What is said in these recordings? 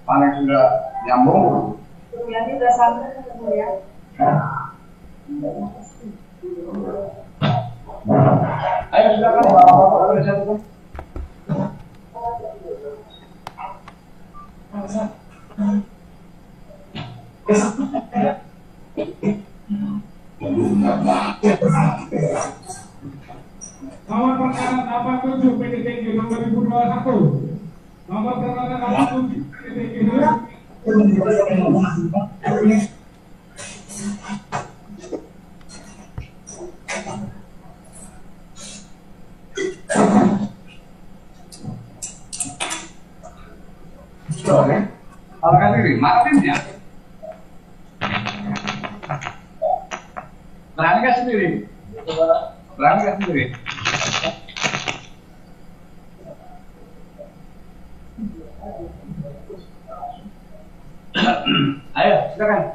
Paling sudah nyambung. Ini udah sampai ya. Ayo silakan Bapak boleh satu. Nomor perkara 87 PDTG nomor 2021. Nomor perkara 87 PDTG Alkan diri, maafin ya. Berani gak sendiri? Berani gak sendiri? Ayo, silakan.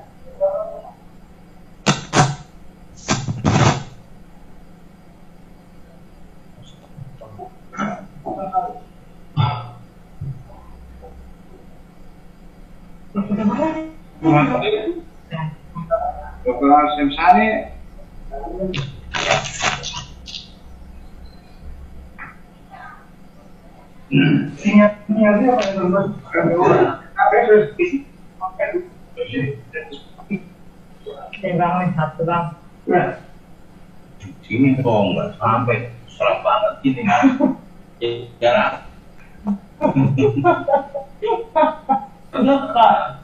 Dr. Hasyim Sani. Sini kok nggak sampai serem banget ini. Ya. Kenapa?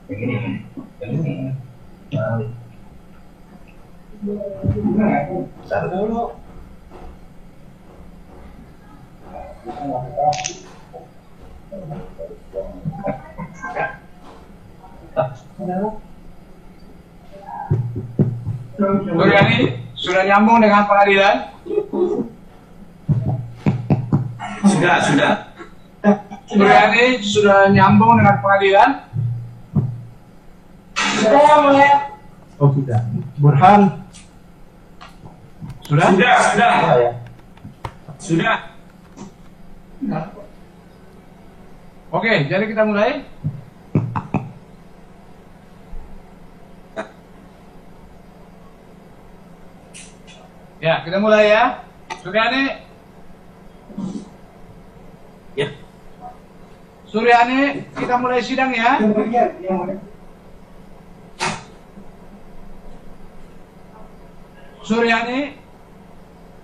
Begini. Bentar dulu. Suryani sudah nyambung dengan pengadilan? Sudah. Suryani sudah nyambung dengan pengadilan? Oh sudah. Burhan. Sudah? Sudah. Oke, jadi kita mulai. Ya, kita mulai ya. Suryani. Ya. Suryani, kita mulai sidang ya. Suryani,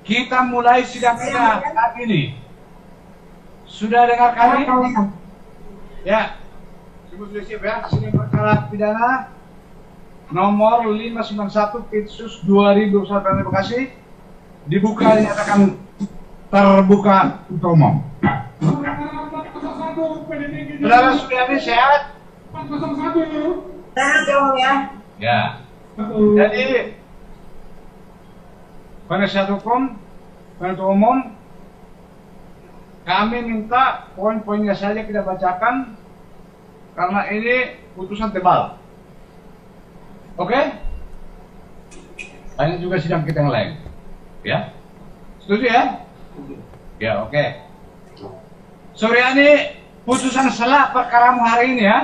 kita mulai sidang kita saat ini. Sudah dengar kami? Ya. Sudah siap ya. Sini perkara pidana nomor 591 Pitsus 2021 Pemda Bekasi dibuka dinyatakan terbuka untuk umum. Saudara Suryani sehat? 401. Sehat ya. Ya. Jadi penasihat hukum, penuntut umum, kami minta poin-poinnya saja kita bacakan karena ini putusan tebal. Oke? Ini juga sidang kita yang lain. Ya? Setuju ya? Ya, oke. Suryani, putusan selah perkaramu hari ini ya?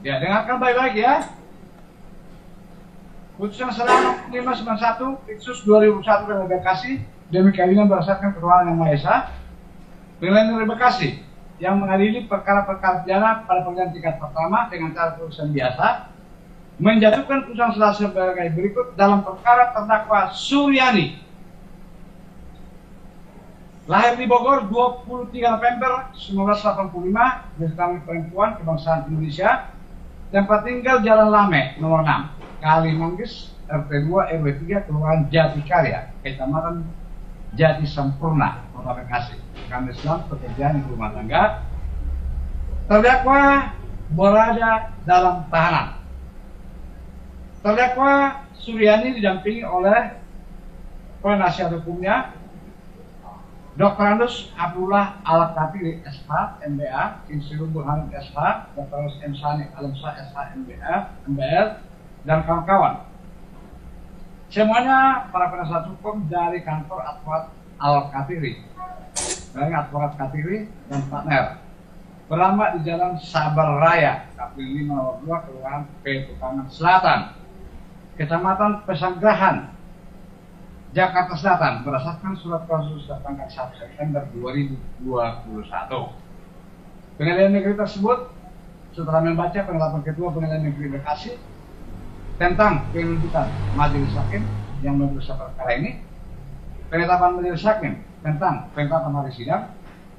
Ya, dengarkan baik-baik ya. Putusan selah 591 Pitsus 2001 Pemda Bekasi demi keadilan berdasarkan keterangan Yang Maha Esa, Pengadilan Negeri Bekasi yang mengadili perkara-perkara pidana pada pengadilan tingkat pertama dengan cara putusan biasa menjatuhkan putusan selah sebagai berikut dalam perkara terdakwa Suryani, lahir di Bogor 23 November 1985, jenis kelamin perempuan, kebangsaan Indonesia, tempat tinggal Jalan Lame nomor 6 Kalimanggis, RT 2 RW 3, Kelurahan Jatikarya, Kecamatan Jati Sampurna, Kota Bekasi. Kami Islam, pekerjaan di rumah tangga. Terdakwa berada dalam tahanan. Terdakwa Suryani didampingi oleh penasihat hukumnya Dr. Andus Abdullah Al-Kafiri SH, MBA, Insinyur Burhan SH, Dr. M. Sani Alamsa SH, MBA, MBL, dan kawan-kawan. Semuanya para penasihat hukum dari kantor Advokat Al-Kafiri. dari advokat Katiri dan partner beralamat di Jalan Sabar Raya, Kapil 5 2, Kelurahan Petukangan Selatan, Kecamatan Pesanggerahan, Jakarta Selatan, berdasarkan surat kasus tanggal 1 September 2021. Pengadilan negeri tersebut setelah membaca penetapan Ketua Pengadilan Negeri Bekasi tentang penuntutan majelis hakim yang memeriksa perkara ini, penetapan majelis hakim tentang penetapan hari sidang,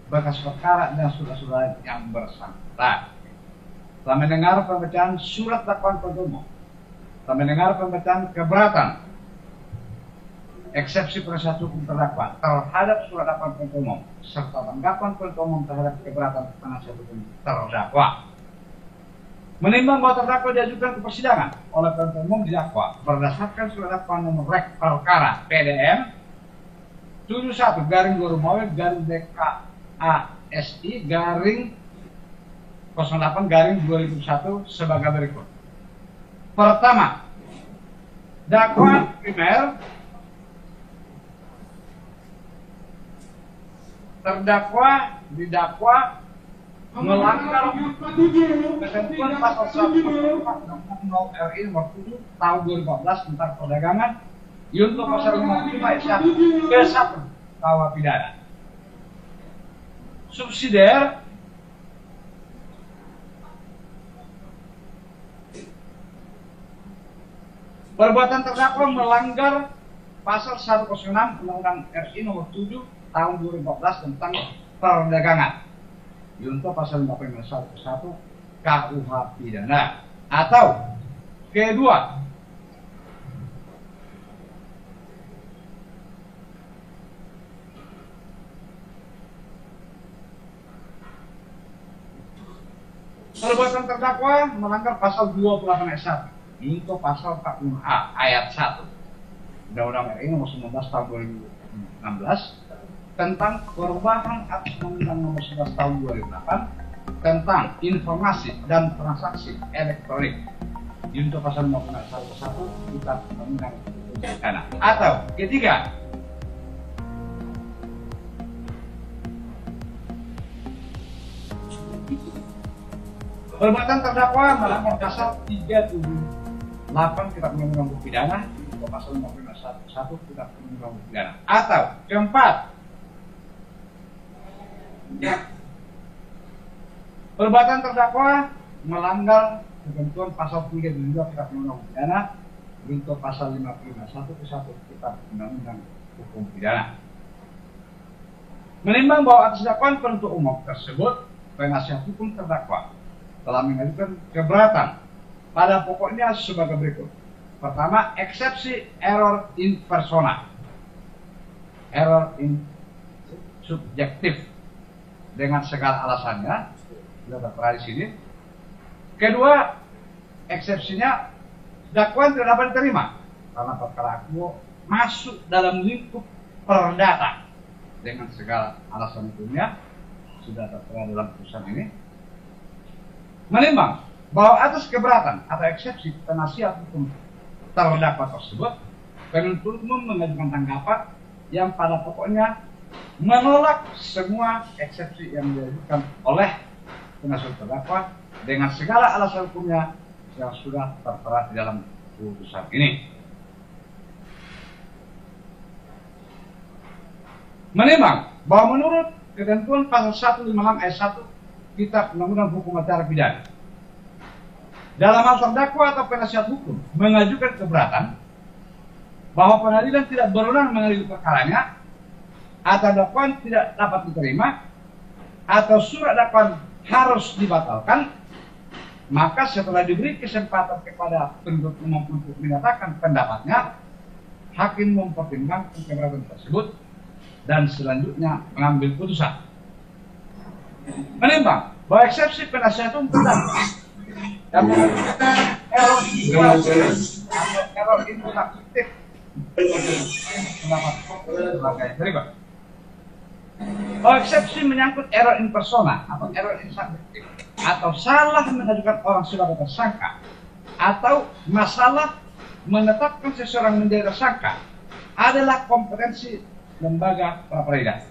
berkas perkara dan surat-surat yang bersangkutan. Telah mendengar pembacaan surat dakwaan penuntut umum, telah mendengar pembacaan keberatan eksepsi penasihat hukum terdakwa terhadap surat dakwaan penuntut umum serta tanggapan penuntut umum terhadap keberatan penasihat hukum terdakwa. Menimbang bahwa terdakwa diajukan ke persidangan oleh penuntut umum didakwa berdasarkan surat dakwaan nomor rek perkara PDM 71-DKASI-08-2001 sebagai berikut. Pertama, dakwaan primer terdakwa didakwa melanggar ketentuan pasal 145 Undang-Undang RI Nomor 7 Tahun 2014 tentang perdagangan yaitu pasal 55 ayat 1 ke 1 KUH pidana. Subsidiar perbuatan terdakwa melanggar pasal 106 Undang-Undang RI Nomor 7 Tahun 2014 tentang perdagangan yaitu pasal 51 KUH pidana. Atau kedua, perbuatan terdakwa melanggar pasal 28 ayat 1 yaitu pasal 40A ayat 1 Undang-Undang RI Nomor 19 Tahun 2016 tentang perubahan atas Undang-Undang Nomor 11 Tahun 2008 tentang informasi dan transaksi elektronik untuk pasal 51 Kitab Undang-Undang Pidana. Atau ketiga, perbuatan terdakwa melanggar pasal 378 Kitab Undang-Undang Pidana untuk pasal 51 Kitab Undang-Undang Pidana. Atau keempat, perbuatan terdakwa melanggar ketentuan pasal 32 Kitab Undang-Undang Pidana untuk pasal 51 ke 1 Kitab Undang-Undang Hukum Pidana. Menimbang bahwa atas dakwaan penuntut umum tersebut, penasihat hukum terdakwa telah mengajukan keberatan pada pokoknya sebagai berikut. Pertama, eksepsi error in persona, error in subjektif dengan segala alasannya sudah tertera di sini. Kedua, eksepsinya dakwaan tidak dapat diterima karena perkara akuo masuk dalam lingkup perdata dengan segala alasan hukumnya sudah tertera dalam putusan ini. Menimbang bahwa atas keberatan atau eksepsi penasihat hukum terdakwa tersebut, penuntut umum mengajukan tanggapan yang pada pokoknya menolak semua eksepsi yang diajukan oleh penasihat terdakwa dengan segala alasan hukumnya yang sudah tertera di dalam putusan ini. Menimbang bahwa menurut ketentuan pasal 156 ayat 1 Kitab Undang-Undang Hukum Acara Pidana, dalam hal terdakwa atau penasihat hukum mengajukan keberatan bahwa pengadilan tidak berwenang mengadili perkaranya atau dakwaan tidak dapat diterima atau surat dakwaan harus dibatalkan, maka setelah diberi kesempatan kepada penuntut umum untuk menyatakan pendapatnya, hakim mempertimbangkan keberatan tersebut dan selanjutnya mengambil putusan. Menimbang bahwa eksepsi penasihat hukum terdakwa dan mengajukan error induktif pendapat sebagai berikut. Bahwa eksepsi menyangkut error in persona atau error in subjektif atau salah mengajukan orang sebagai tersangka atau masalah menetapkan seseorang menjadi tersangka adalah kompetensi lembaga pra peradilan.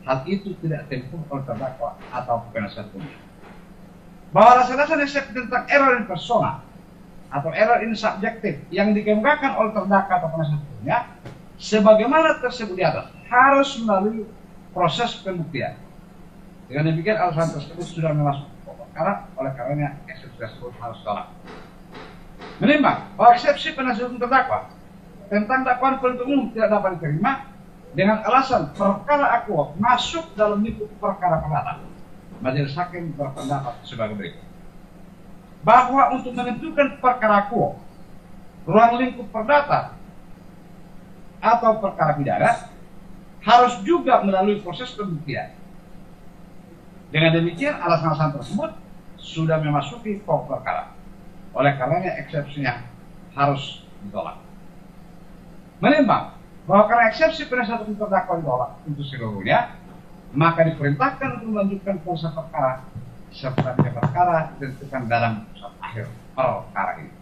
hal itu tidak tempuh oleh terdakwa atau penasihat hukum. Bahwa alasan-alasan eksepsi tentang error in persona atau error in subjektif yang dikemukakan oleh terdakwa atau penasihat hukumnya, sebagaimana tersebut di atas, harus melalui proses pembuktian. Dengan demikian alasan tersebut sudah masuk pokok perkara, oleh karenanya eksepsi tersebut harus tolak. Menimbang bahwa eksepsi penasihat hukum terdakwa tentang dakwaan penuntut umum tidak dapat diterima dengan alasan perkara akuo masuk dalam lingkup perkara perdata, majelis hakim berpendapat sebagai berikut. Bahwa untuk menentukan perkara akuo, ruang lingkup perdata atau perkara pidana harus juga melalui proses pembuktian. Dengan demikian alasan-alasan tersebut sudah memasuki pokok perkara. Oleh karenanya eksepsinya harus ditolak. Menimbang bahwa karena eksepsi penasihat hukum terdakwa ditolak untuk seluruhnya, maka diperintahkan untuk melanjutkan proses perkara serta perkara ditentukan dalam putusan akhir perkara ini.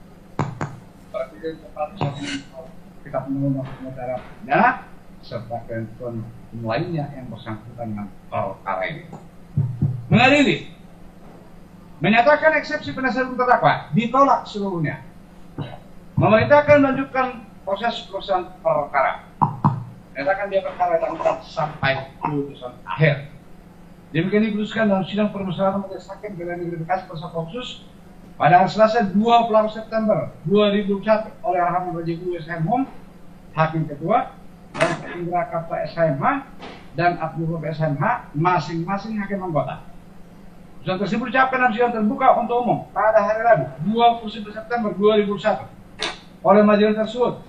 Kita penuntut negara pidana serta ketentuan lainnya yang bersangkutan dengan perkara ini. Mengadili, menyatakan eksepsi penasihat hukum terdakwa ditolak seluruhnya. Memerintahkan melanjutkan proses perkara. Menyatakan dia perkara ditangkap sampai putusan akhir. Demikian diputuskan dalam sidang permusyawaratan majelis hakim Pengadilan Negeri Bekasi Persatuan Khusus pada hari Selasa 28 September 2021 oleh Rahman Raja Guru SHM Hakim Ketua dan Indra Kapta SHMH dan Abdul Rob SHMH masing-masing hakim anggota. Putusan tersebut diucapkan dalam sidang terbuka untuk umum pada hari Rabu 29 September 2021 oleh majelis tersebut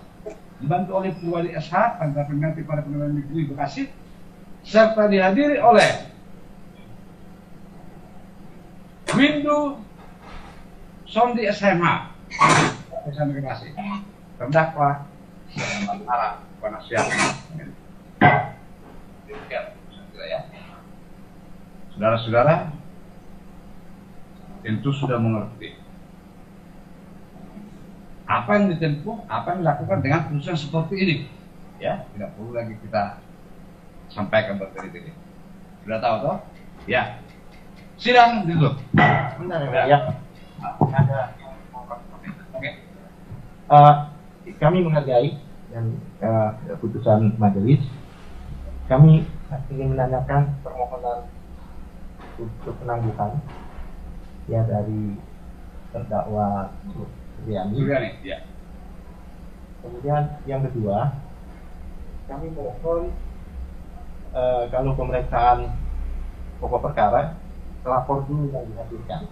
dibantu oleh Puwali SH Panitra Pengganti pada Pengadilan Negeri Bekasi serta dihadiri oleh Windu Sondi SHMH SHMH Bekasi, terdakwa sementara penasihat. Saudara-saudara tentu sudah mengerti apa yang ditempuh, apa yang dilakukan dengan putusan seperti ini. Ya, tidak perlu lagi kita sampaikan bertele-tele. Sudah tahu toh? Ya. Sidang ditutup. Bentar ya. Ada. Oke. Kami menghargai dan putusan majelis. Kami ingin menanyakan permohonan untuk penangguhan ya dari terdakwa Suryani. Ya. Kemudian yang kedua, kami mohon kalau pemeriksaan pokok perkara, pelapor dulu yang dihadirkan.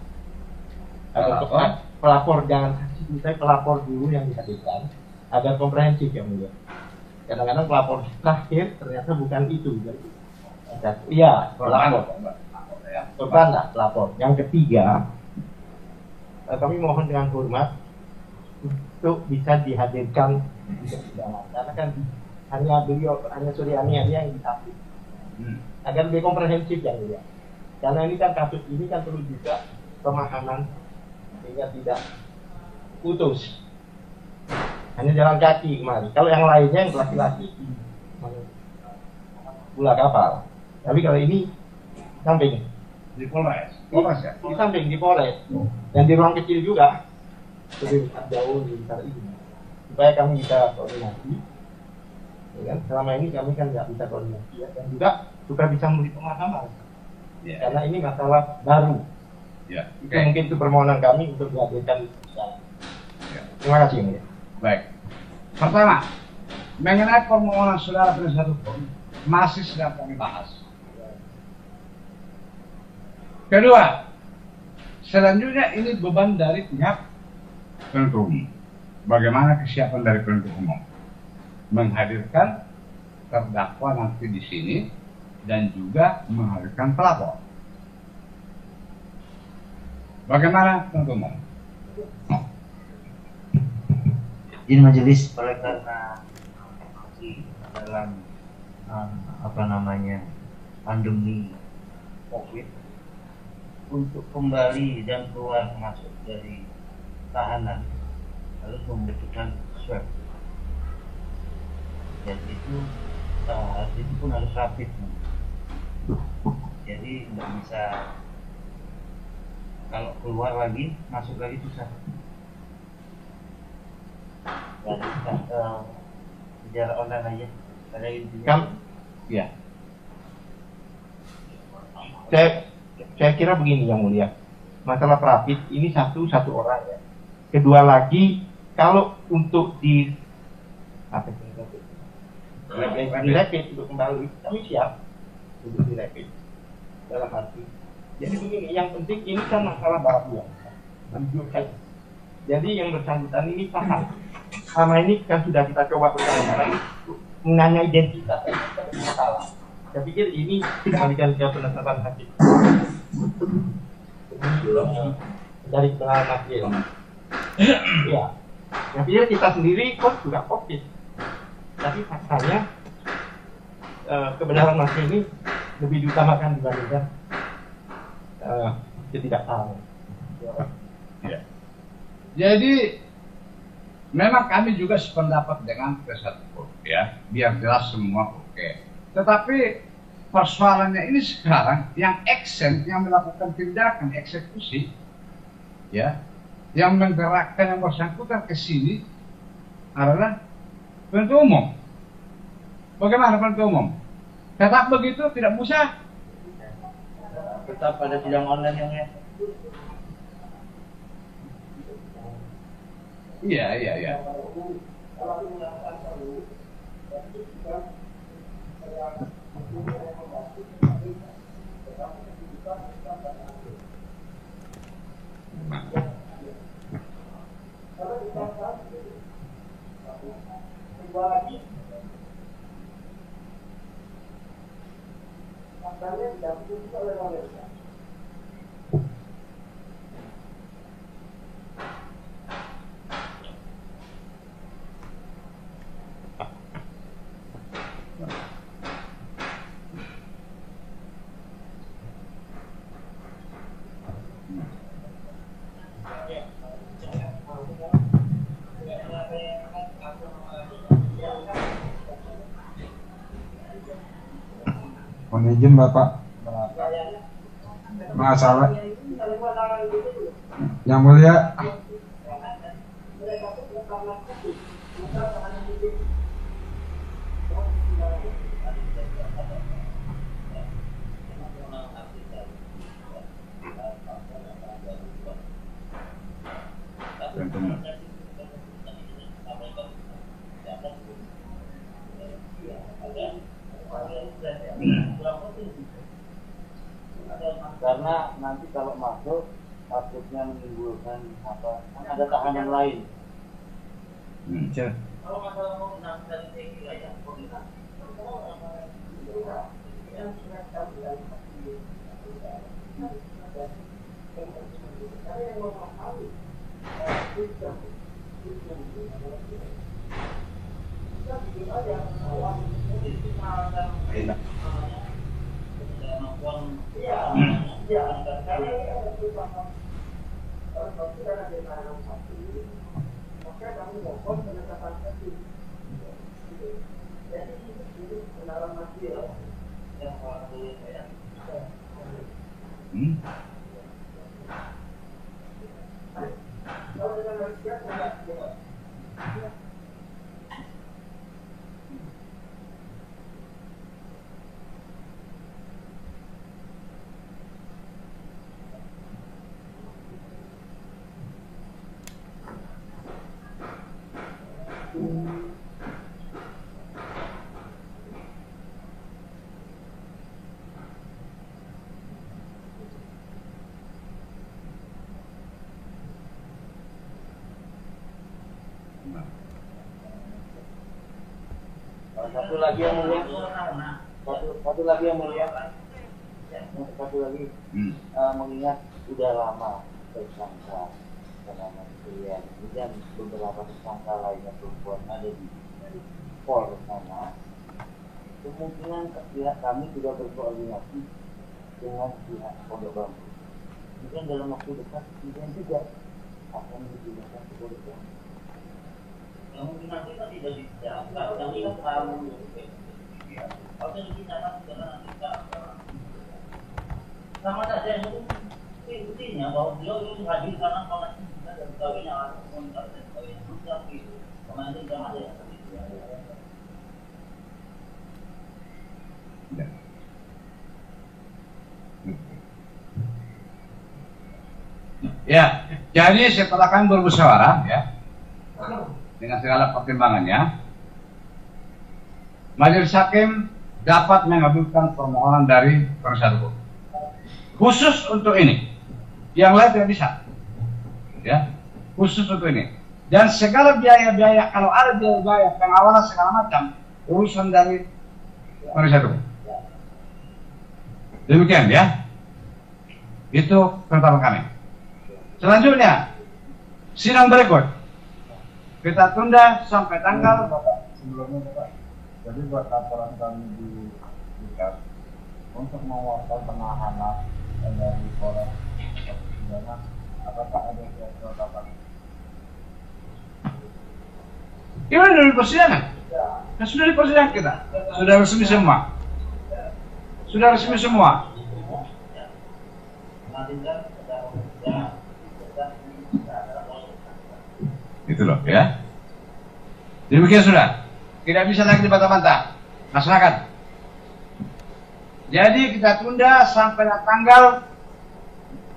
Pelapor jangan saksi, saya pelapor dulu yang dihadirkan agar komprehensif yang mulia. Kadang-kadang pelapor terakhir ternyata bukan itu. Iya, pelapor. Korban lah, pelapor. Yang ketiga, kami mohon dengan hormat untuk bisa dihadirkan di persidangan, karena kan hanya Suryani aja yang disaksi, agar lebih komprehensif yang mulia. Karena ini kan kasus ini kan perlu juga pemahaman sehingga tidak putus. Hanya jalan kaki kemarin. Kalau yang lainnya yang laki-laki pula kapal. Tapi kalau ini samping Di Polres ya. di samping di Polres dan di ruang kecil juga. Lebih jauh lebih besar ini supaya kami bisa koordinasi ya kan? Selama ini kami kan nggak bisa koordinasi ya. Dan juga bisa memberi pemahaman karena ini masalah baru itu mungkin itu permohonan kami untuk dihadirkan terima kasih ya. Baik, pertama mengenai permohonan saudara penasihat hukum masih sedang kami bahas. Kedua, selanjutnya ini beban dari pihak penuntut umum. Bagaimana kesiapan dari penuntut umum menghadirkan terdakwa nanti di sini dan juga menghadirkan pelapor. Bagaimana penuntut umum? Ini majelis oleh karena masih dalam pandemi COVID, untuk kembali dan keluar masuk dari tahanan harus membutuhkan swab. Dan itu pun harus rapid. Jadi nggak bisa, kalau keluar lagi masuk lagi susah. Jadi secara online aja pada intinya. Kan, ya. Saya kira begini yang mulia. Masalah Prapit ini satu orang ya. Kedua lagi, kalau untuk di apa sih? Di rapid untuk kembali, kami siap untuk di rapid dalam arti. Jadi begini, yang penting ini kan masalah baru ya. Jadi yang bersangkutan ini paham. Sama ini kan sudah kita coba berkali-kali menanya identitas, masalah. Saya pikir ini kembalikan ke penetapan hakim. Dari pengalaman hakim. Ya, saya pikir kita sendiri kok juga COVID. Tapi faktanya kebenaran masih ini lebih diutamakan dibandingkan ketidaktahuan. Ya. Jadi memang kami juga sependapat dengan P1 ya, biar jelas semua oke. Tetapi persoalannya ini sekarang yang action, yang melakukan tindakan eksekusi, ya, yang menggerakkan yang bersangkutan ke sini adalah penuntut umum. Bagaimana penuntut umum? Tetap begitu, tidak bisa. Tetap pada sidang online yang ya. Iya. Mohon izin Bapak, masalah yang mulia. Karena nanti kalau masuk takutnya menimbulkan apa? Kan ada tahanan lain. Kalau masalah mau dari wilayah koordinasi. Satu lagi yang mulia, satu lagi yang mulia, satu lagi mengingat sudah lama tersangka karena kalian dan beberapa tersangka lainnya perempuan ada di Polres sana, kemungkinan pihak kami sudah berkoordinasi dengan pihak Pondok Bambu. Mungkin dalam waktu dekat kemudian juga akan digunakan ke Pondok Bambu. Kemungkinan kita tidak bisa, kami kamu harusnya kita sama saja intinya bahwa beliau itu hadir karena komentar dan sebagainya atau komentar dan sebagainya tapi komentar jangan ada yang ya, jadi setelah kami bermusyawarah ya dengan segala pertimbangannya, Majelis Hakim dapat mengabulkan permohonan dari penasihat hukum. Khusus untuk ini, yang lain tidak bisa. Ya, khusus untuk ini. Dan segala biaya-biaya, kalau ada biaya-biaya pengawalan segala macam, urusan dari penasihat hukum. Demikian ya. Itu penetapan kami. Selanjutnya, sidang berikut kita tunda sampai tanggal sebelumnya Bapak. Jadi buat laporan kami di Dikas untuk menguatkan penahanan dari Polres Pidana, apakah ada catatan? Gimana dari persidangan? Nah, sudah di persidangan kita, sudah resmi semua. Sudah resmi semua. Itu loh ya. Demikian sudah. Tidak bisa lagi dibantah-bantah. Masyarakat. Jadi kita tunda sampai tanggal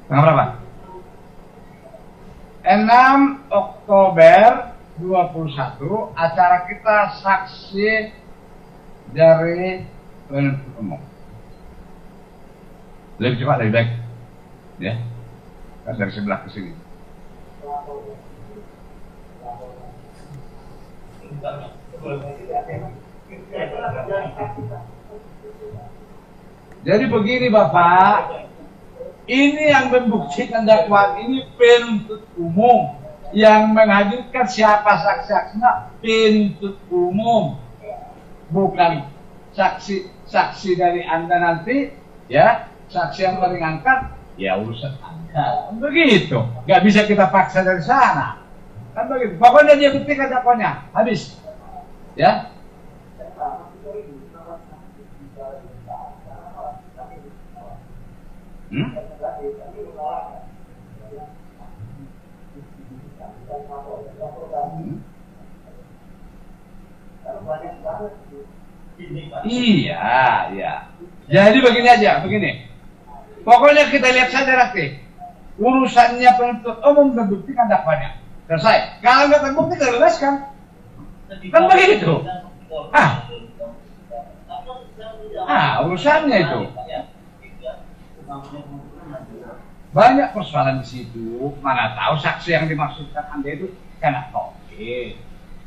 berapa? 6 Oktober 21 acara kita saksi dari penuntut umum. Lebih cepat lebih baik. Ya. Dari sebelah ke sini. Jadi begini Bapak, ini yang membuktikan dakwaan ini penuntut umum, yang menghadirkan siapa saksi-saksinya penuntut umum, bukan saksi dari Anda nanti, ya saksi yang meringankan, ya urusan Anda, begitu, nggak bisa kita paksa dari sana, kan begitu. Pokoknya dia buktikan dakwaannya, habis, ya. Iya, iya. Jadi begini aja, begini. Pokoknya kita lihat saja nanti. Urusannya penuntut umum membuktikan dakwanya. Selesai. Kalau nggak terbukti, kita bebaskan. Kan begitu. Urusannya itu. Banyak persoalan di situ. Mana tahu saksi yang dimaksudkan Anda itu kena COVID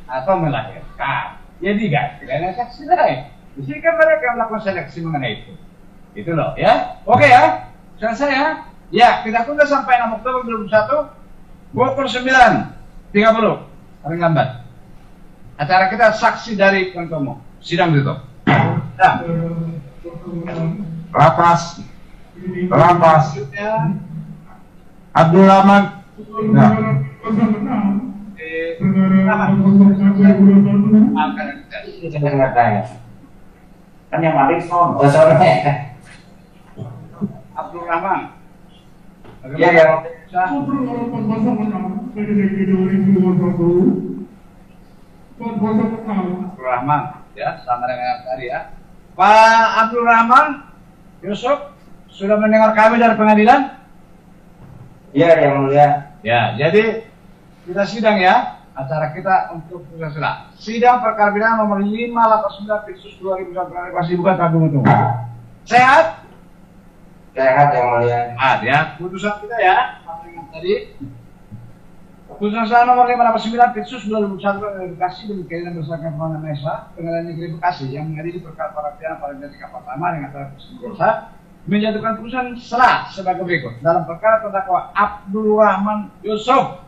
atau melahirkan. Jadi ganti dengan saksi lain. Di sini kan mereka melakukan seleksi mengenai itu. Itu loh ya. Oke ya. Selesai ya. Ya, kita tunda sampai 6 Oktober 2021 29.30 paling lambat. Acara kita saksi dari penuntut umum. Sidang tutup. Nah. Lapas. Abdul Rahman. Nah. Kan yang mati son, sore. Abdul Rahman. Ya, ya. Abdul Rahman, ya, sama dengan yang tadi ya. Pak Abdul Rahman Yusuf sudah mendengar kami dari pengadilan? Iya, yang mulia. Ya, jadi kita sidang ya. Acara kita untuk sidang perkara pidana nomor 589 Pitsus 2021 masih bukan tanggung itu. Sehat? Sehat yang mulia. Sehat ya. Putusan kita ya. Tadi putusan nomor 589 Pitsus 2021 Bekasi demikian berdasarkan Pengadilan Mesa Pengadilan Negeri Bekasi yang mengadili perkara para pidana pada tingkat pertama dengan acara dosa menjatuhkan putusan serah sebagai berikut dalam perkara terdakwa Abdul Rahman Yusuf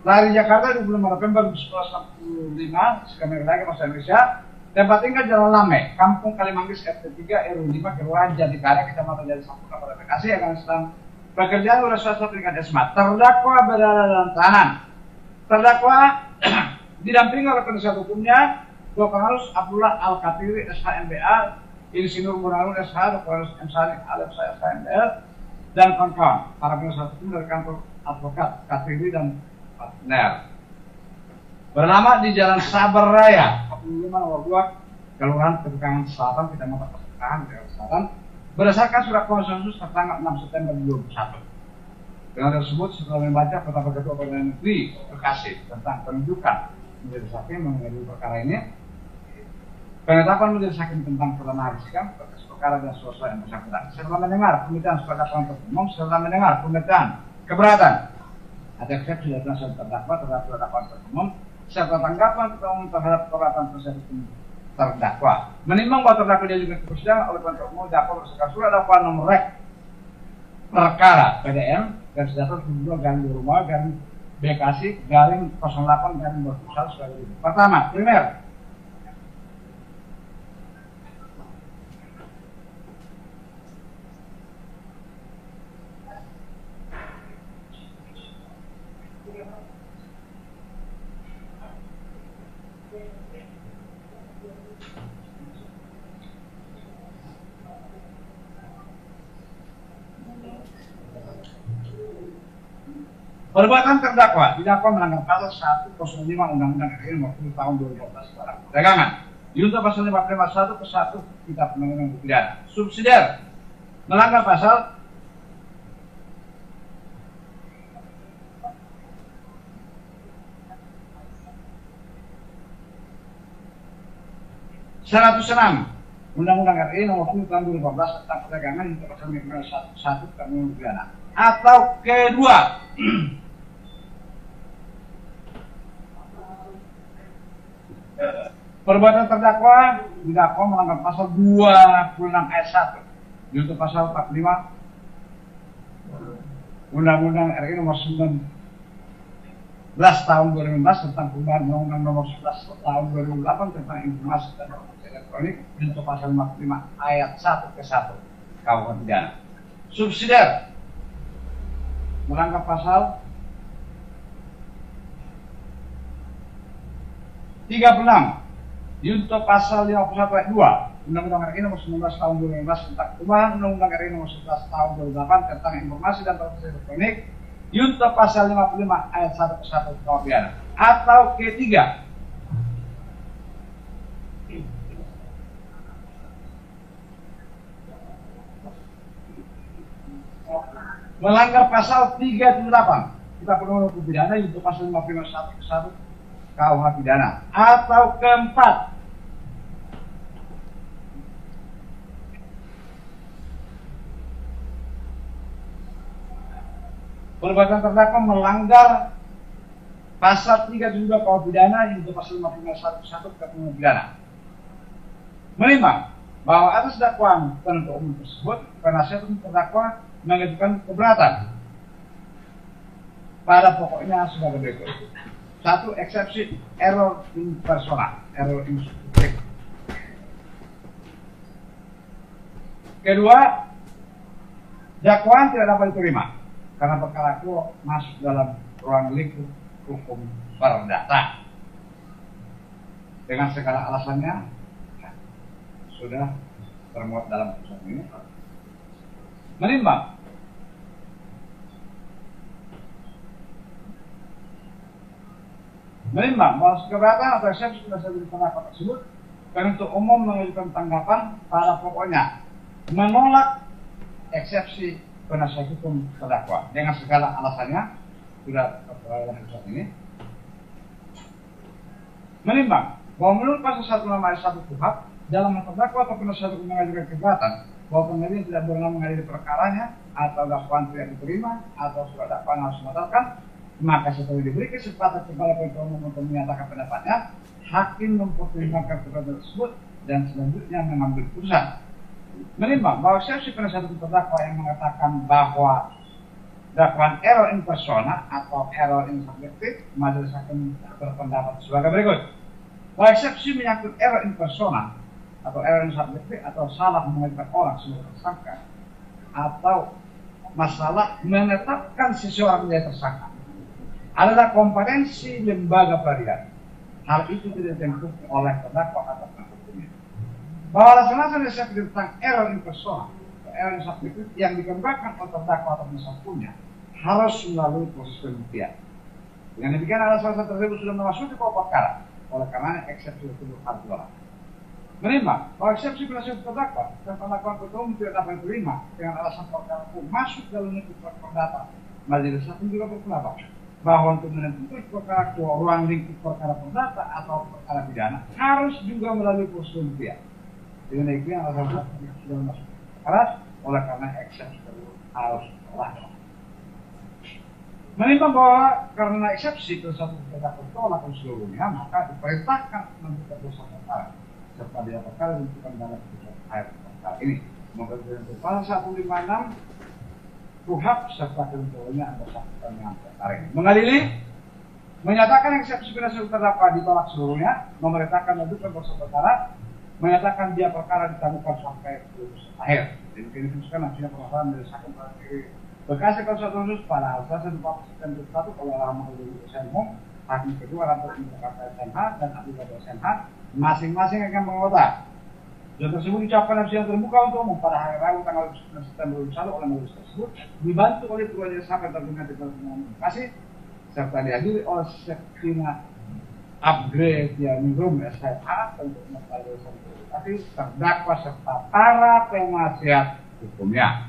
lahir Jakarta 25 November 1965 sekarang lagi masa Indonesia, tempat tinggal Jalan Lame, Kampung Kalimanggis RT 3 RW 5 Kelurahan Jatikarya Kecamatan Jati Sampurna Kota Bekasi yang sedang pekerjaan oleh salah satu tingkat esmat. Terdakwa berada dalam tahanan. Terdakwa didampingi oleh penasihat hukumnya Bapak Harus Abdullah Al-Katiri SHMBA Insinyur Munarul SH, Dr. M. Salim Alef saya SML, dan kawan-kawan, para penasihat hukum dari kantor advokat, KTB dan partner. Bernama di Jalan Sabar Raya, 45 nomor 2, Kelurahan Petukangan Selatan, Kecamatan Petukangan, Jakarta Selatan, berdasarkan surat konsensus tertanggal 6 September 2021. Dengan tersebut, setelah membaca Perintah Ketua Pengadilan Negeri Bekasi tentang penunjukan majelis hakim mengenai perkara ini, penetapan majelis hakim tentang perlemahan sikap berkas perkara dan selesai yang bersangkutan. Setelah mendengar pemeriksaan sebagai penuntut umum, setelah mendengar pemeriksaan keberatan ada eksepsi dari penasihat terdakwa terhadap terdakwa penuntut umum, serta tanggapan ketua umum terhadap keberatan penasihat hukum terdakwa. Menimbang bahwa terdakwa diajukan ke persidangan oleh penuntut umum dapat berdasarkan surat dakwaan nomor rek perkara PDM dan sejahtera 72 garing 25 garing Bekasi garing 08 garing 21 sebagai berikut. Pertama, primer. Perbuatan terdakwa didakwa melanggar pasal 105 Undang-Undang RI Nomor 10 Tahun 2014 tentang perdagangan. Junto pasal 551 ke 1 Kitab Undang-Undang Pidana. Subsidiar melanggar pasal 106 Undang-Undang RI Nomor 10 Tahun 2014 tentang perdagangan junto pasal 551 Kitab Undang-Undang Pidana. Atau kedua, perbuatan terdakwa didakwa melanggar pasal 26 ayat 1 junto pasal 45 Undang-Undang RI Nomor 19 Tahun 2015 tentang perubahan Undang-Undang Nomor 11 Tahun 2008 tentang informasi dan transaksi elektronik junto pasal 55 ayat 1 ke 1 KUH pidana. Subsidiar melanggar pasal 36 junto pasal 51 ayat 2 Undang-Undang RI Nomor 19 Tahun 2015 tentang perubahan Undang-Undang RI Nomor 11 Tahun 2008 tentang informasi dan transaksi elektronik junto pasal 55 ayat 1 ke 1 KUH pidana. Atau ketiga, melanggar pasal 378 Kitab Undang-Undang Pidana junto pasal 551 ke 1 KUH pidana. Atau keempat, perbuatan terdakwa melanggar pasal 372 KUH pidana junto pasal 551 ke 1 Kitab Undang-Undang Pidana. Menimbang bahwa atas dakwaan penuntut umum tersebut, penasihat hukum terdakwa mengajukan keberatan pada pokoknya sebagai berikut. 1. Eksepsi error in persona, error in subject. Kedua, dakwaan tidak dapat diterima karena perkara itu masuk dalam ruang lingkup hukum perdata. Dengan segala alasannya sudah termuat dalam putusan ini. Menimbang bahwa keberatan atau eksepsi penasihat hukum terdakwa tersebut, penuntut umum mengajukan tanggapan pada pokoknya menolak eksepsi penasihat hukum terdakwa dengan segala alasannya sudah tertera dalam putusan ini. Menimbang bahwa menurut pasal 1 ayat 1 KUHP, dalam terdakwa atau penasihat hukum mengajukan keberatan bahwa pengadilan tidak berwenang mengadili perkaranya atau dakwaan tidak diterima atau surat dakwaan harus membatalkan, maka setelah diberi kesempatan kepada penuntut umum untuk menyatakan pendapatnya, hakim mempertimbangkan keberatan tersebut dan selanjutnya mengambil putusan. Menimbang bahwa eksepsi penasihat hukum terdakwa yang mengatakan bahwa dakwaan error in persona atau error in subjective, majelis hakim berpendapat sebagai berikut. Bahwa eksepsi menyangkut error in persona atau error in subjective atau salah mengajukan orang sebagai tersangka atau masalah menetapkan seseorang menjadi tersangka adalah kompetensi lembaga peradilan. Hal itu tidak ditentukan oleh terdakwa atau penuntut umum. bahwa alasan eksepsi tentang error in persona, error in subjektif yang dikembangkan oleh terdakwa atau penasihatnya harus melalui proses pembuktian. Dengan demikian alasan tersebut sudah memasuki pokok perkara, oleh karena eksepsi tersebut harus dilakukan. Menimbang bahwa eksepsi penasihat terdakwa dan pendakwaan umum tidak dapat diterima dengan alasan perkara hukum masuk dalam lingkup perdata, majelis hakim juga berpendapat bahwa untuk menentukan perkara ruang lingkup perkara perdata atau perkara pidana harus juga melalui proses pembuktian. Dengan demikian alasan sudah masuk perkara, oleh karena eksepsi tersebut harus dilakukan. Menimbang bahwa karena eksepsi tersebut tidak tertolak seluruhnya, maka diperintahkan menentukan dosa perkara serta dia perkara ditentukan dalam putusan akhir perkara ini. Mengenai pasal 156 KUHP serta ketentuannya ada saksikan dengan perkara ini. Mengadili, menyatakan eksepsi penasihat terdakwa ditolak seluruhnya, memerintahkan menentukan dosa perkara, menyatakan dia perkara ditangguhkan sampai putusan akhir. Jadi ini diputuskan hasilnya permasalahan dari hakim pada Bekasi Konsul Khusus pada alasan 41 oleh Rahmat SMH, hakim kedua lantas Jakarta SMH dan ahli SMH masing-masing akan menganggota. Dan tersebut diucapkan dalam sidang terbuka untuk umum pada hari Rabu tanggal 9 September 2021 oleh majelis tersebut dibantu oleh kedua jenis hakim terkait dengan Bekasi serta dihadiri oleh Sektina Upgrade Ningrum SHH untuk majelis Bekasi terdakwa serta para penasihat hukumnya.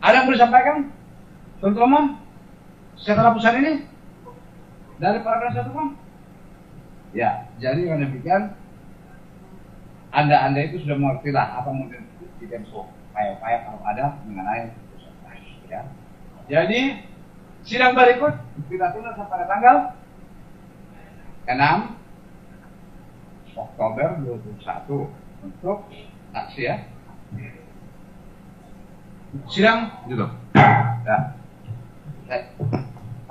Ada yang perlu disampaikan, teman-teman, setelah putusan ini dari para penasihat hukum? Ya, jadi dengan demikian, Anda itu sudah mengerti lah apa mungkin di Demso, upaya-upaya kalau ada mengenai putusan ya. Jadi sidang berikut kita tunda sampai tanggal 6 Oktober 2021 untuk saksi ya. Sidang gitu. Ya.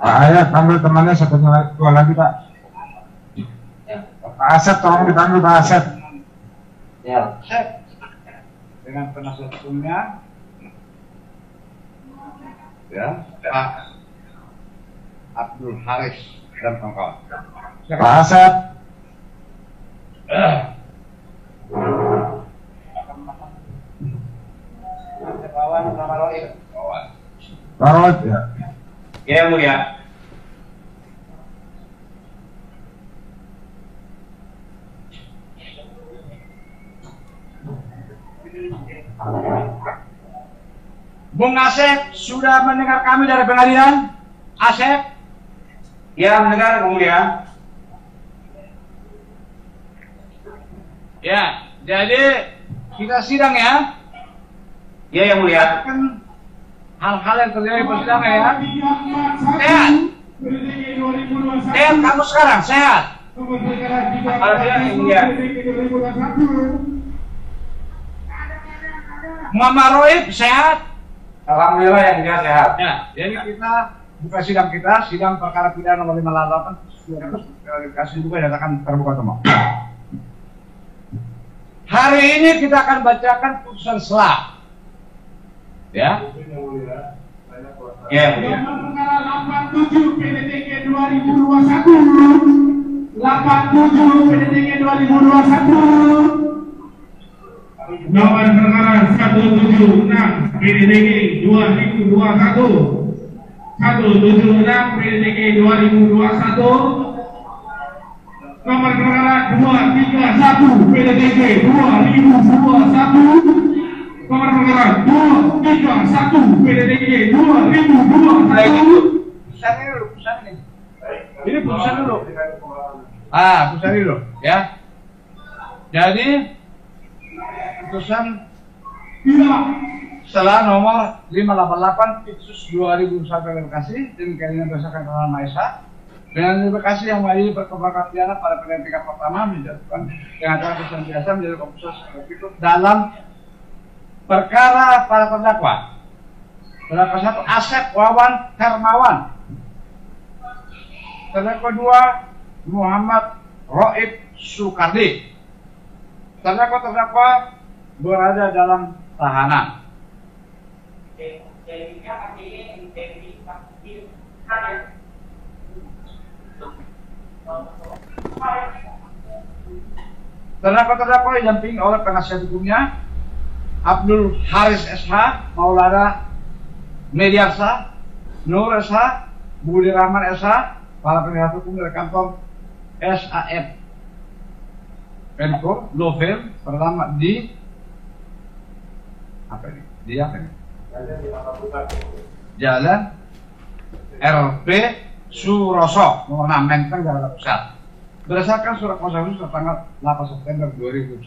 Pak Ayat, ambil temannya dua lagi Pak. Pak Asep, tolong dipanggil Pak Asep. Ya. Dengan penasihat hukumnya, ya, Pak Abdul Haris dan kawan-kawan. Pak Asep. Kawan sama Roib. Parot ya. Ya, yang mulia. Bung Asep sudah mendengar kami dari pengadilan? Asep? Ya, mendengar, yang mulia. Ya, jadi kita sidang ya. Ya, yang mulia. Kan hal-hal yang terjadi di persidangan ya. Sehat. Sehat kamu sekarang, sehat. Mama Roib sehat. Alhamdulillah yang mulia sehat. Ya, jadi kita buka sidang kita, sidang perkara pidana nomor 588 kasus juga dinyatakan terbuka semua. Hari ini kita akan bacakan putusan selah. Ya. Ya, yang mulia. Perkara 87 PDTK 2021. 87 PDTK 2021. Nomor perkara 176 PDTK 2021. 176 PDTK 2021. Nomor perkara 231 PDTK 2021. Nomor perkara 231 PDTK 2021. Putusan ini dulu, putusan ini. Ini putusan dulu. Putusan ini dulu, ya. Jadi putusan setelah nomor 588 Pitsus 2001 Bekasi dan kalian berdasarkan keterangan Maesa dengan Bekasi yang menjadi perkembangan pidana pada pidana tingkat pertama menjatuhkan dengan cara putusan biasa menjadi putusan seperti itu dalam perkara para terdakwa. Terdakwa 1 Asep Wawan Hermawan. Terdakwa 2 Muhammad Roib Sukardi. Terdakwa berada dalam tahanan. Terdakwa didampingi oleh penasihat hukumnya Abdul Haris SH, Maulana Mediarsa, Nur SH, Budi Rahman SH, para penasihat hukum dari kantor SAF Penko Lovel pertama di apa ini? Di apa ini? Jalan RP Suroso nomor 6 Menteng Jakarta Pusat. Berdasarkan surat kuasa khusus tanggal 8 September 2021.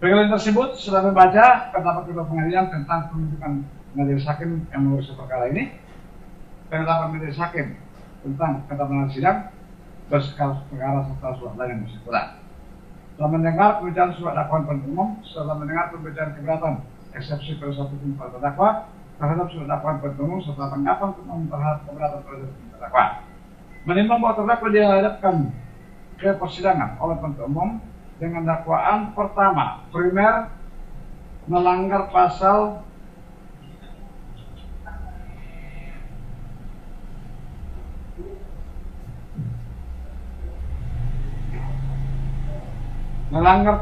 Pengadilan tersebut sudah membaca pendapat ketua pengadilan tentang penunjukan majelis hakim yang mengurus perkara ini. Penetapan majelis hakim tentang ketetapan sidang berskala perkara serta surat lain yang bersangkutan. Setelah mendengar pembacaan surat dakwaan penuntut umum, setelah mendengar pembacaan keberatan eksepsi penasihat hukum para terdakwa terhadap surat dakwaan penuntut umum serta tanggapan penuntut terhadap keberatan terhadap terdakwa, menimbang bahwa terdakwa dihadapkan ke persidangan oleh penuntut umum dengan dakwaan pertama primer melanggar pasal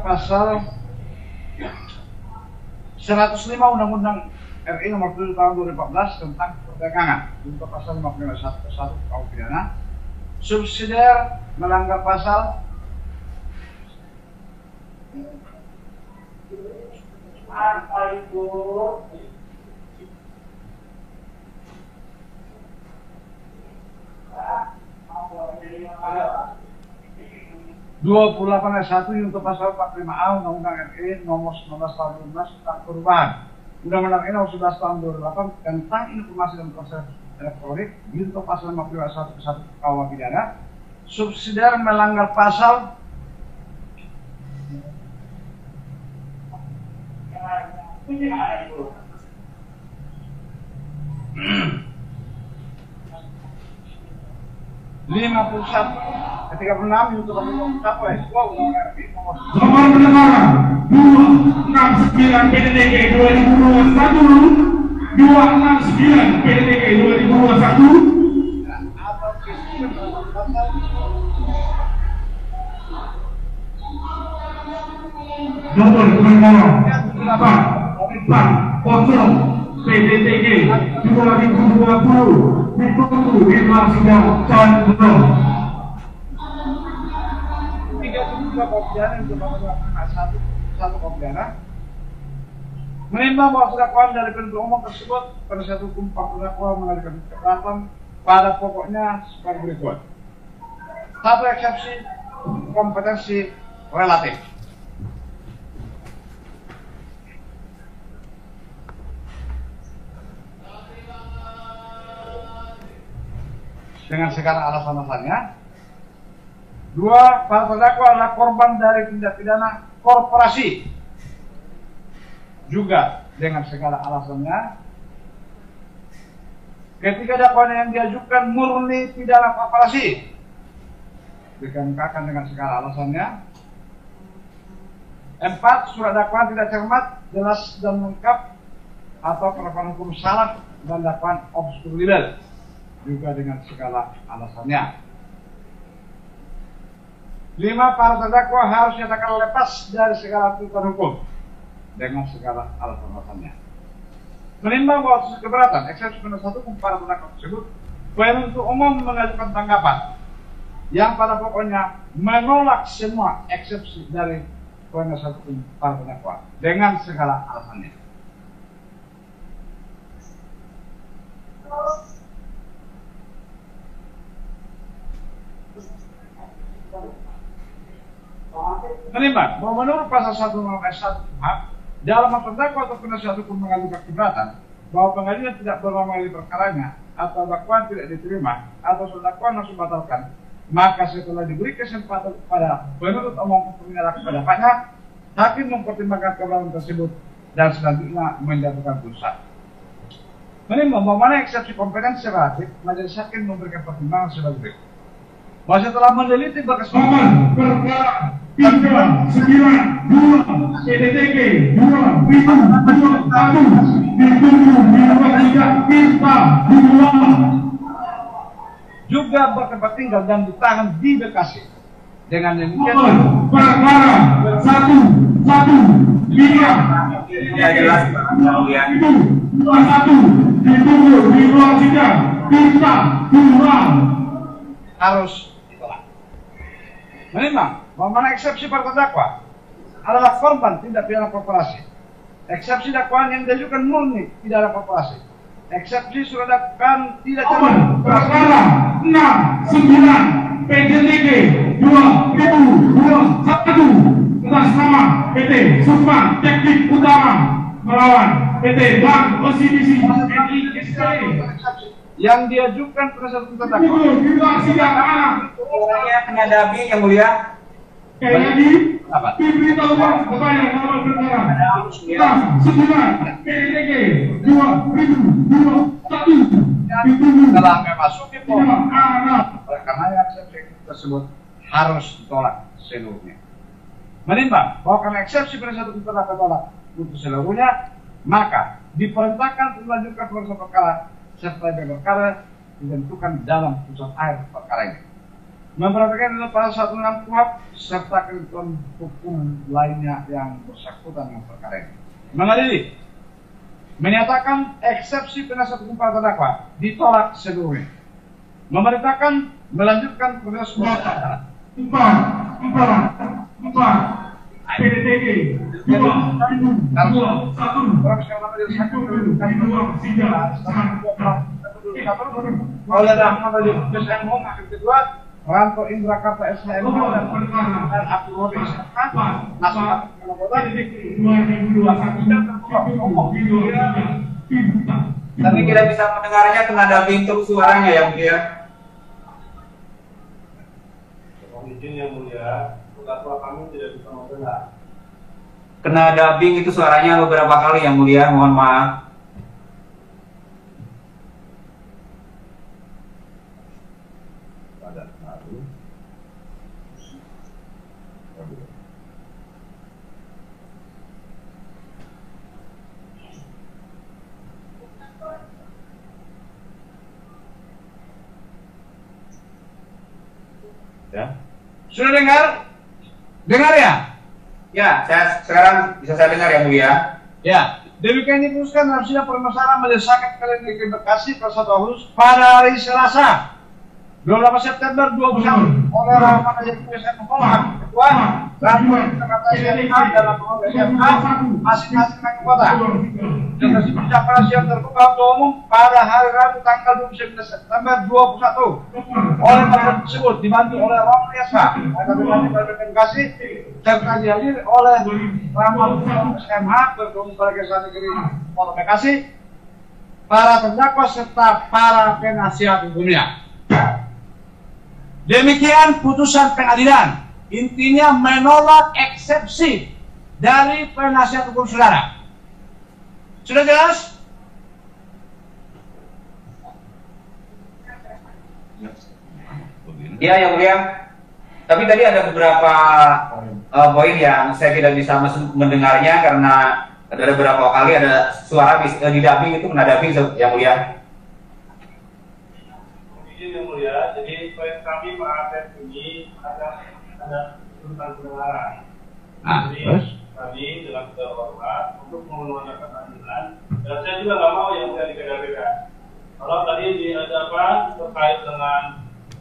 pasal 105 Undang-Undang RI Nomor 7 Tahun 2014 tentang perdagangan untuk pasal 51 KUH pidana, subsidiar melanggar pasal apa itu? Dua 28 ayat 1 untuk pasal 45A Undang-Undang RI Nomor 19 Tahun 2012 tentang perubahan Undang-Undang RI Nomor 11 Tahun 2008 tentang informasi dan proses elektronik untuk pasal 51 ke 1 KUH pidana, subsidiar melanggar pasal ketika enam untuk mencapai Nomor pendengaran 269 PDTG 2021, 269 PDTG 2021. Nomor pendengaran 440 PDTG 2020 ditunggu di ruang sidang Chandra. 3 kopdana untuk satu kopdana menimbang bahwa dakwaan dari penuntut umum tersebut penasihat hukum para terdakwa mengajukan keberatan pada pokoknya sebagai berikut. Satu, eksepsi kompetensi relatif. Dengan segala alasan-alasannya. 2, para terdakwa adalah korban dari tindak pidana korporasi, juga dengan segala alasannya. Ketiga, dakwaan yang diajukan murni pidana korporasi, dikemukakan dengan segala alasannya. 4, surat dakwaan tidak cermat, jelas dan lengkap atau penerapan hukum salah dan dakwaan obskur libel, juga dengan segala alasannya. 5, para terdakwa harus dinyatakan lepas dari segala tuntutan hukum dengan segala alasan-alasannya. Menimbang bahwa keberatan eksepsi penasihat hukum para terdakwa tersebut, penuntut umum mengajukan tanggapan yang pada pokoknya menolak semua eksepsi dari penasihat hukum para terdakwa dengan segala alasannya. Menimbang bahwa menurut pasal 1 KUH dalam terdakwa atau penasihat hukum mengajukan keberatan bahwa pengadilan tidak mengadili perkaranya atau dakwaan tidak diterima atau dakwaan langsung batalkan, maka setelah diberi kesempatan kepada penuntut umum untuk menyerahkan pendapatnya, hakim mempertimbangkan keberatan tersebut dan selanjutnya menjatuhkan putusan. Menimbang bahwa mana eksepsi kompetensi relatif, majelis hakim memberikan pertimbangan sebagai berikut. Bahwa setelah meneliti berkesempatan perkara 392 PDTG 2021 ditunggu di ruang sidang kita 2. juga bertempat tinggal dan ditahan di Bekasi. Dengan demikian, perkara 115 Tidak jelas Pak Mulia. itu 21 ditunggu di ruang sidang kita pulang. harus ditolak. Menimbang bahwa mana eksepsi para terdakwa adalah korban tindak pidana korporasi. Eksepsi dakwaan yang diajukan murni pidana korporasi. Eksepsi surat dakwaan tidak Perkara 69 PJTG 2021 atas nama PT Sukma Teknik Utama melawan PT Bank OCBC NISKE. yang diajukan penasihat hukum terdakwa. Itu kita sidang anak. Saya kena dubbing yang mulia. Jadi diberitahukan kepada nama perkara 69 PJTG 2021 ditunggu Telah memasuki sidang pokok. anak. Oleh karena eksepsi tersebut harus ditolak seluruhnya. Menimbang bahwa karena eksepsi penasihat hukum terdakwa tolak untuk seluruhnya, maka diperintahkan melanjutkan proses perkara serta perkara ditentukan dalam putusan akhir perkara ini. Memperhatikan dalam pasal 106 KUHP serta ketentuan hukum lainnya yang bersangkutan dengan perkara ini. Mengadili, menyatakan eksepsi penasihat hukum para terdakwa ditolak seluruhnya. Memerintahkan melanjutkan proses perkara. 4 PDTG 2021 oleh Rahman Wali SMH hakim kedua Ranto Indra Karta SHM dan Abdul Wahid SMH Nasional Tapi tidak bisa mendengarnya, kena dubbing terus suaranya ya mulia. izin yang mulia, terdakwa kami tidak bisa mendengar. Kena dubbing itu suaranya beberapa kali yang mulia, mohon maaf. Ya. Sudah dengar? Dengar ya? Ya, saya sekarang bisa saya dengar ya mulia. Ya. Demikian diputuskan dalam sidang permasalahan mendesak kalian negeri Bekasi pada 1 Agustus pada hari Selasa 28 September 2021 oleh Rahman Wali SMH hakim kedua Ranto Indra Karta SMH dan Abdul Wahid SMH masing-masing hakim kota. Dan sidang yang terbuka untuk umum pada hari Rabu tanggal 29 September 2021 oleh majelis tersebut dibantu oleh Rahman SMH Kabupaten Bekasi serta dihadiri oleh Rahman SMH Ketua Pergerakan Negeri Kota Bekasi, para terdakwa serta para penasihat hukumnya. Demikian putusan pengadilan. Intinya menolak eksepsi dari penasihat hukum saudara. Sudah jelas? Iya yang mulia. Tapi tadi ada beberapa poin yang saya tidak bisa mendengarnya karena ada beberapa kali ada suara di dubbing, itu kena dubbing yang mulia. Izin yang mulia, jadi poin kami mengakses ini ada tentang pendengaran. Nah, Jadi terus? kami dengan segala hormat untuk mengeluarkan keadilan, dan saya juga nggak mau yang mulia dibeda-bedakan. Kalau tadi ada apa terkait dengan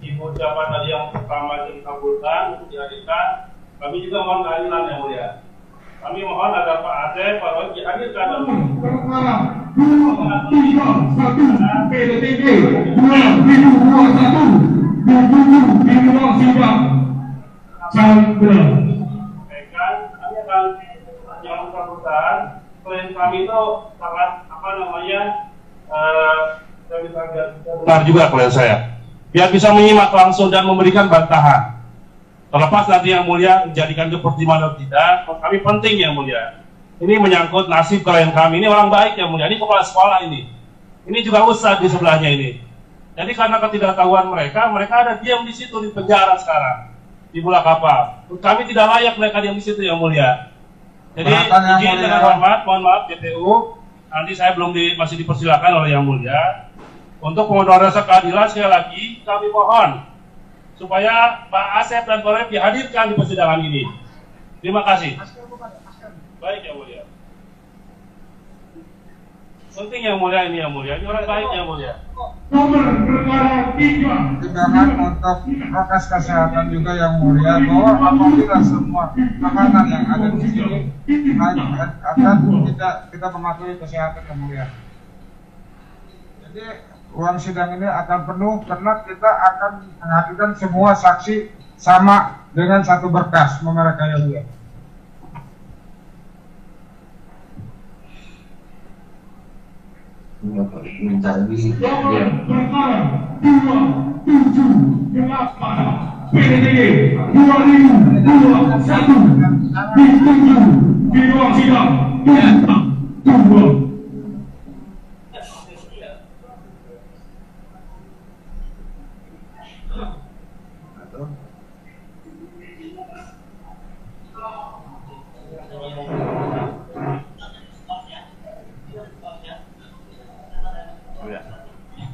ibu siapa tadi yang pertama dikabulkan untuk dihadirkan, kami juga mohon keadilan yang mulia. Kami mohon agar Pak Aceh, Pak Roy dihadirkan. Perkara 231 PDTG 2021 di ruang sidang Chandra. Kami akan yang bersangkutan, klien kami itu sangat benar juga klien saya. Biar bisa menyimak langsung dan memberikan bantahan. Terlepas nanti yang mulia menjadikan itu pertimbangan atau tidak, kami penting yang mulia. Ini menyangkut nasib klien kami. Ini orang baik yang mulia. Ini kepala sekolah ini. Ini juga ustadz di sebelahnya ini. Jadi karena ketidaktahuan mereka ada diam di situ di penjara sekarang di Bulak Kapal. Kami tidak layak mereka diam di situ yang mulia. Jadi izin dengan hormat, mohon maaf JPU. Nanti saya belum masih dipersilakan oleh yang mulia. Untuk pemenuhan rasa keadilan sekali lagi kami mohon supaya Pak Asep dan Pak Rep dihadirkan di persidangan ini. Terima kasih. Baik yang mulia. Penting yang mulia ini yang mulia. Ini orang baik yang mulia. Tindakan untuk prokes kesehatan juga yang mulia, bahwa apabila semua makanan yang ada di sini akan kita mematuhi kesehatan yang mulia. Jadi ruang sidang ini akan penuh karena kita akan menghadirkan semua saksi sama dengan satu berkas mereka yang mulia. Mencari PDTG 2021 disetujui di ruang sidang.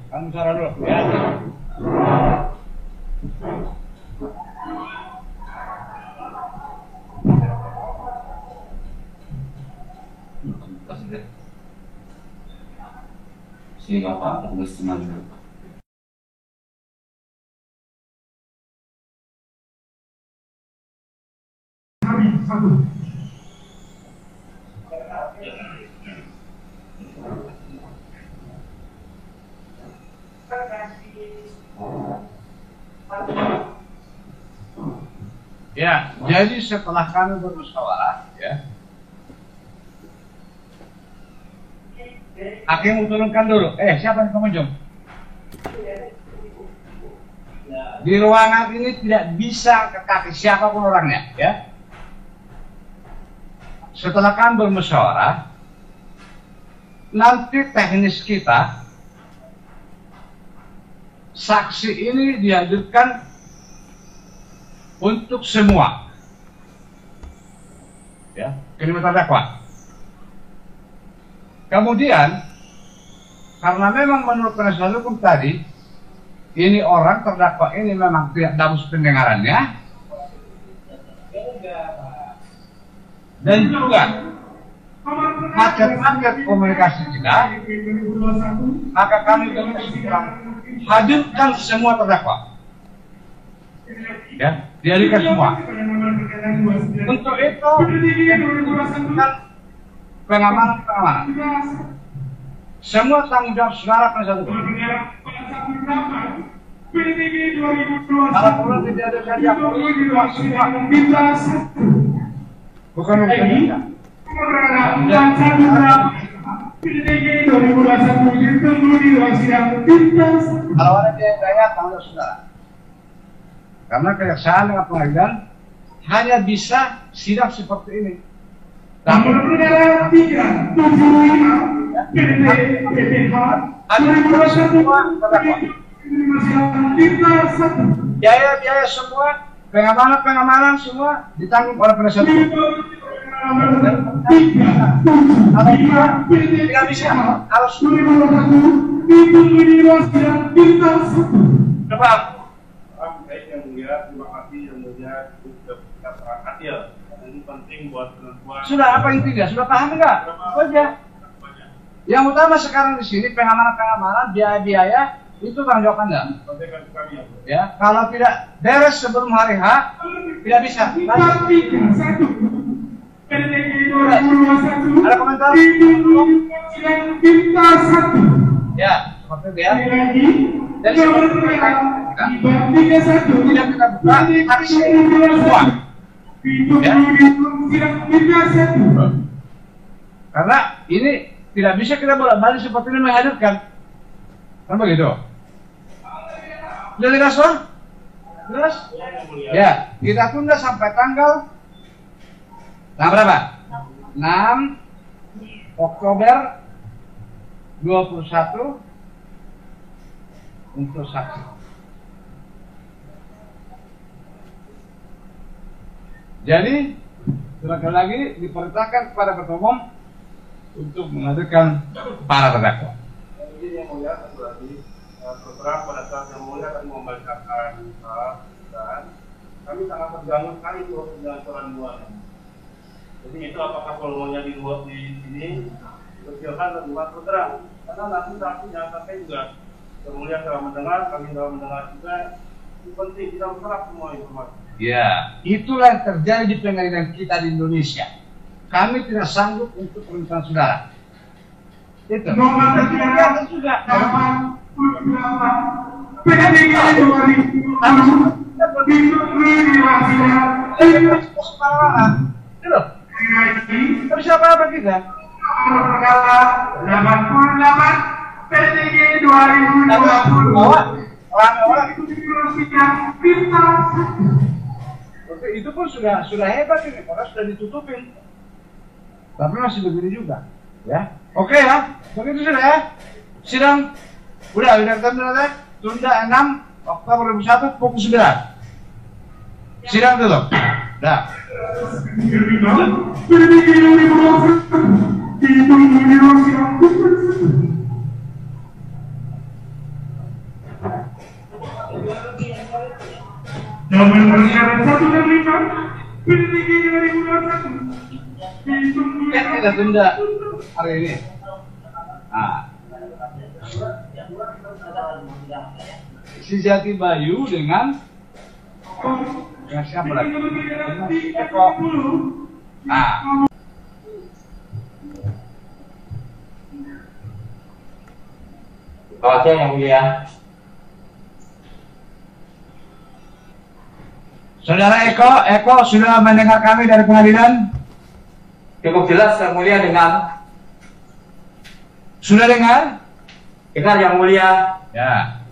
Kamu suara dulu ya. Siapa Pak tulis dulu. Ya, jadi setelah kami bermusyawarah, ya, hakim turunkan dulu. Siapa yang pengunjung? Di ruangan ini tidak bisa ke kaki siapapun orangnya, ya. Setelah kami bermusyawarah, nanti teknis kita, saksi ini dihadirkan untuk semua, ya, kelima terdakwa. Kemudian, karena memang menurut penasihat hukum tadi, ini orang terdakwa ini memang tidak bagus pendengarannya, dan juga macet-macet komunikasi kita, maka kami hadirkan semua terdakwa. Ya, dihadirkan semua. Untuk itu, pengamanan. Semua tanggung jawab saudara penasihat hukum. Kalau perlu tidak ada saja bukan urusan. Kalau ada yang daya tanggung jawab saudara. Karena kejaksaan dengan pengadilan hanya bisa sidang seperti ini. Namun negara 375 biaya semua, pengamanan semua ditanggung oleh penasihat hukum. Tidak bisa, harus coba. Baik yang mulia, terima kasih yang mulia sudah berkata ya. Ini penting buat penentuan. Sudah apa yang tidak? Sudah paham enggak? Itu aja. Yang utama sekarang di sini pengamanan, biaya itu tanggung jawab Anda. Ya, kalau tidak beres sebelum hari H, tidak bisa. Ada komentar? Ya, seperti itu ya. Jadi tidak kita buka aksi semua. Ya. Karena ini tidak bisa kita bolak-balik seperti ini menghadirkan. Kan begitu? Sudah jelas, Pak? Jelas? Ya, kita tunda sampai tanggal berapa? 6 Oktober 21 untuk saksi. Jadi, sekali lagi diperintahkan kepada Ketua Umum untuk menghadirkan para terdakwa. Jadi yang mulia satu lagi, terang pada saat yang mulia akan membacakan dan kami sangat terganggu sekali dengan suara luar. Jadi itu apakah volumenya di luar di sini kecilkan atau bukan terang? Karena nanti saksinya sampai juga kemudian telah mendengar, kami telah mendengar juga. Itu penting kita serap semua informasi. Ya, itulah yang terjadi di pengadilan kita di Indonesia. Kami tidak sanggup untuk permintaan saudara. Itu. Nomor juga. Tapi siapa apa kita? Perkara 88 PTG 2020. Orang-orang itu pun sudah hebat ini, karena sudah ditutupin. Tapi masih begini juga, ya. Oke ya, begitu sudah ya. Sidang udah tunda 6 Oktober 2001 pukul 9. Sidang tutup. Dah. Nomor perkara 165 PTG 2021. Kita tunda hari ini. Nah. Si Jati Bayu dengan siapa lagi? Eko. Nah. Selamat siang yang mulia. Saudara Eko sudah mendengar kami dari pengadilan? Cukup jelas yang mulia dengar. Sudah dengar? Dengar yang mulia. Ya.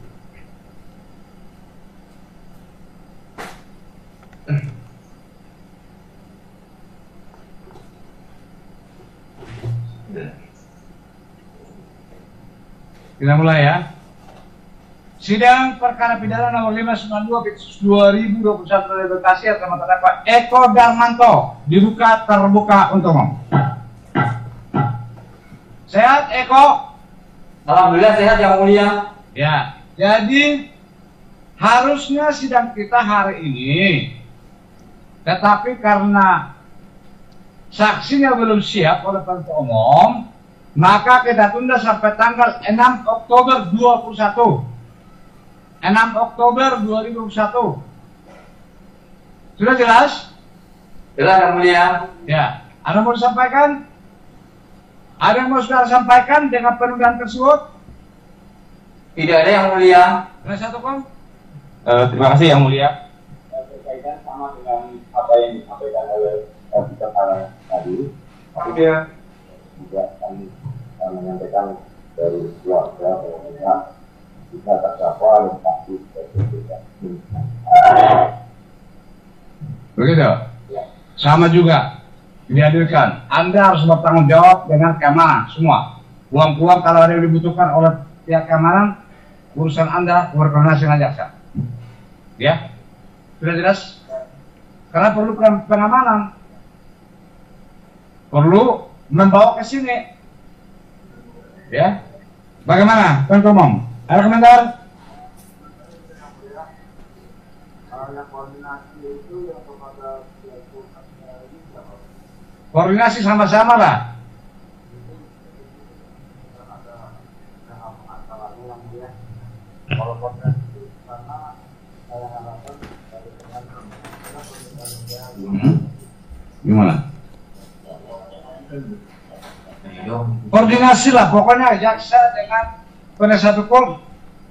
Kita mulai ya. Sidang perkara pidana nomor 592/2021 dari Bekasi atas nama terdakwa Eko Darmanto dibuka terbuka untuk umum. Sehat Eko? Alhamdulillah sehat yang mulia. Ya. Jadi harusnya sidang kita hari ini, tetapi karena saksinya belum siap oleh penuntut umum, maka kita tunda sampai tanggal 6 Oktober 2021. 6 Oktober 2021. Sudah jelas? Jelas yang mulia. Ya. Ada mau disampaikan? Ada yang mau saudara sampaikan dengan penundaan tersebut? Tidak ada yang mulia. Penasihat hukum? Terima kasih yang mulia. Berkaitan sama dengan apa yang disampaikan oleh kita tadi, Iya. juga kami menyampaikan dari keluarga bahwa kita terdakwa dan pasti Begitu? Sama juga dihadirkan. Anda harus bertanggung jawab dengan keamanan semua. Uang-uang kalau ada yang dibutuhkan oleh pihak keamanan, urusan Anda berkoordinasi dengan jaksa. Ya? Sudah jelas? Karena perlu pengamanan. Perlu membawa ke sini. Ya? Bagaimana, penuntut umum? Ada komentar? Koordinasi sama-sama lah. Gimana? Koordinasi lah, pokoknya jaksa dengan penasihat hukum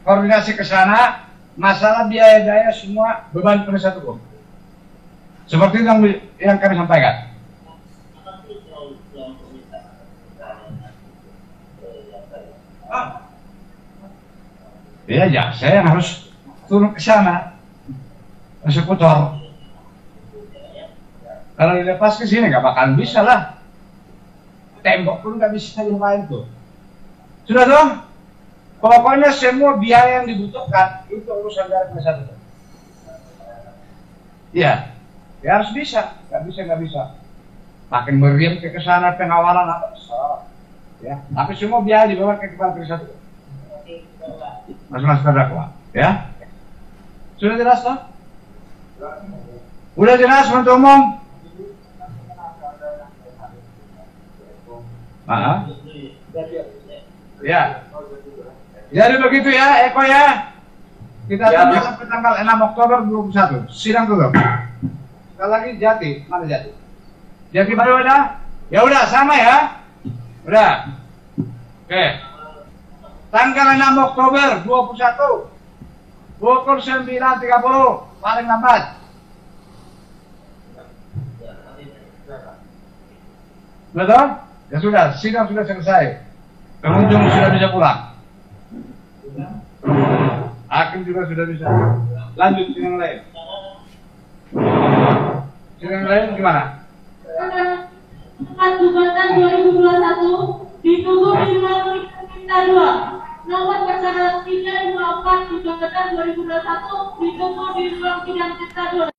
koordinasi ke sana, masalah biaya-biaya semua beban penasihat hukum. Seperti yang kami sampaikan. Ya, jaksa yang harus turun ke sana, eksekutor. Kalau dilepas ke sini nggak bakalan bisa lah. Tembok pun nggak bisa dimain tuh. Sudah dong? Pokoknya semua biaya yang dibutuhkan itu urusan dari penasihat hukum. Iya, ya harus bisa. Nggak bisa. Makin meriam ke sana pengawalan apa? Ya, tapi semua biaya dibawa ke kepala penasihat hukum. masing-masing terdakwa, ya. Sudah jelas toh? Udah jelas untuk umum? Ya. Jadi begitu ya, Eko ya. Kita tunggu sampai tanggal 6 Oktober 2021. Sidang tutup. Sekali lagi Jati, mana Jati? Jati baru ada? Ya udah sama ya. Udah. Oke. Tanggal 6 Oktober 2021. Pukul 9.30 paling lambat. Betul? Ya sudah, sidang sudah selesai. Pengunjung sudah bisa pulang. Hakim juga sudah bisa. Lanjut sidang lain. Sidang lain gimana? Gugatan 2021 ditutup di ruang kita 2. Nomor perkara 324 gugatan 2021 ditutup di ruang sidang kita 2.